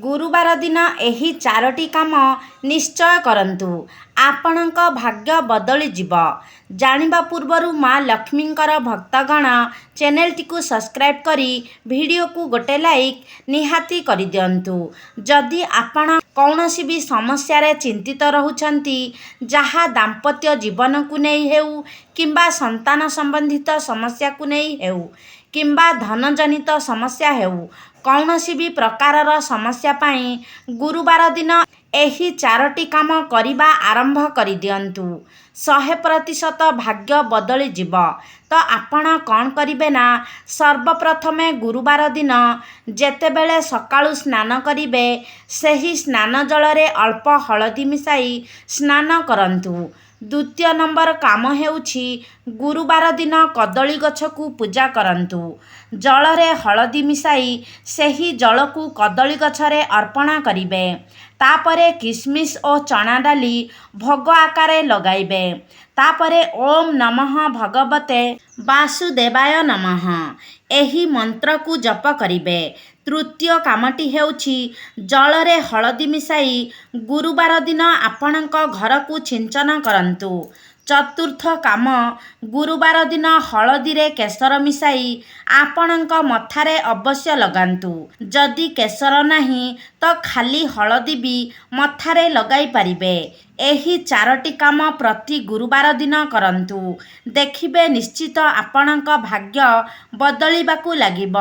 ଗୁରୁବାର ଦିନ ଏହି 4ଟି କାମ ନିଶ୍ଚୟ କରନ୍ତୁ। ଆପଣଙ୍କ ଭାଗ୍ୟ ବଦଳିଯିବ। ଜାଣିବା ପୂର୍ବରୁ ମା ଲକ୍ଷ୍ମୀଙ୍କର ଭକ୍ତଗଣ ଚ୍ୟାନେଲଟିକୁ ସବସ୍କ୍ରାଇବ୍ କରି ଭିଡ଼ିଓକୁ ଗୋଟେ ଲାଇକ୍ ନିହାତି କରିଦିଅନ୍ତୁ। ଯଦି ଆପଣ କୌଣସି ବି ସମସ୍ୟାରେ ଚିନ୍ତିତ ରହୁଛନ୍ତି, ଯାହା ଦାମ୍ପତ୍ୟ ଜୀବନକୁ ନେଇ ହେଉ କିମ୍ବା ସନ୍ତାନ ସମ୍ବନ୍ଧିତ ସମସ୍ୟାକୁ ନେଇ ହେଉ କିମ୍ବା ଧନଜନିତ ସମସ୍ୟା ହେଉ, କୌଣସି ବି ପ୍ରକାରର ସମସ୍ୟା ପାଇଁ ଗୁରୁବାର ଦିନ ଏହି 4ଟି କାମ କରିବା ଆରମ୍ଭ କରିଦିଅନ୍ତୁ। 100% ଭାଗ୍ୟ ବଦଳିଯିବ। ତ ଆପଣ କ'ଣ କରିବେ ନା, ସର୍ବପ୍ରଥମେ ଗୁରୁବାର ଦିନ ଯେତେବେଳେ ସକାଳୁ ସ୍ନାନ କରିବେ, ସେହି ସ୍ନାନ ଜଳରେ ଅଳ୍ପ ହଳଦୀ ମିଶାଇ ସ୍ନାନ କରନ୍ତୁ। ଦ୍ୱିତୀୟ ନମ୍ବର କାମ ହେଉଛି ଗୁରୁବାର ଦିନ କଦଳୀ ଗଛକୁ ପୂଜା କରନ୍ତୁ। ଜଳରେ ହଳଦୀ ମିଶାଇ ସେହି ଜଳକୁ କଦଳୀ ଗଛରେ ଅର୍ପଣ କରିବେ। ତାପରେ କିସମିସ୍ ଓ ଚଣା ଡାଲି ଭୋଗ ଆକାରରେ ଲଗାଇବେ। ତାପରେ ଓମ୍ ନମଃ ଭଗବତେ ବାସୁଦେବାୟ ନମଃ ଏହି ମନ୍ତ୍ରକୁ ଜପ କରିବେ। ତୃତୀୟ କାମଟି ହେଉଛି ଜଳରେ ହଳଦୀ ମିଶାଇ ଗୁରୁବାର ଦିନ ଆପଣଙ୍କ ଘରକୁ ଛିଞ୍ଚନ କରନ୍ତୁ। ଚତୁର୍ଥ କାମ, ଗୁରୁବାର ଦିନ ହଳଦୀରେ କେଶର ମିଶାଇ ଆପଣଙ୍କ ମଥାରେ ଅବଶ୍ୟ ଲଗାନ୍ତୁ। ଯଦି କେଶର ନାହିଁ ତ ଖାଲି ହଳଦୀ ବି ମଥାରେ ଲଗାଇ ପାରିବେ। ଏହି 4ଟି କାମ ପ୍ରତି ଗୁରୁବାର ଦିନ କରନ୍ତୁ। ଦେଖିବେ ନିଶ୍ଚିତ ଆପଣଙ୍କ ଭାଗ୍ୟ ବଦଳିବାକୁ ଲାଗିବ।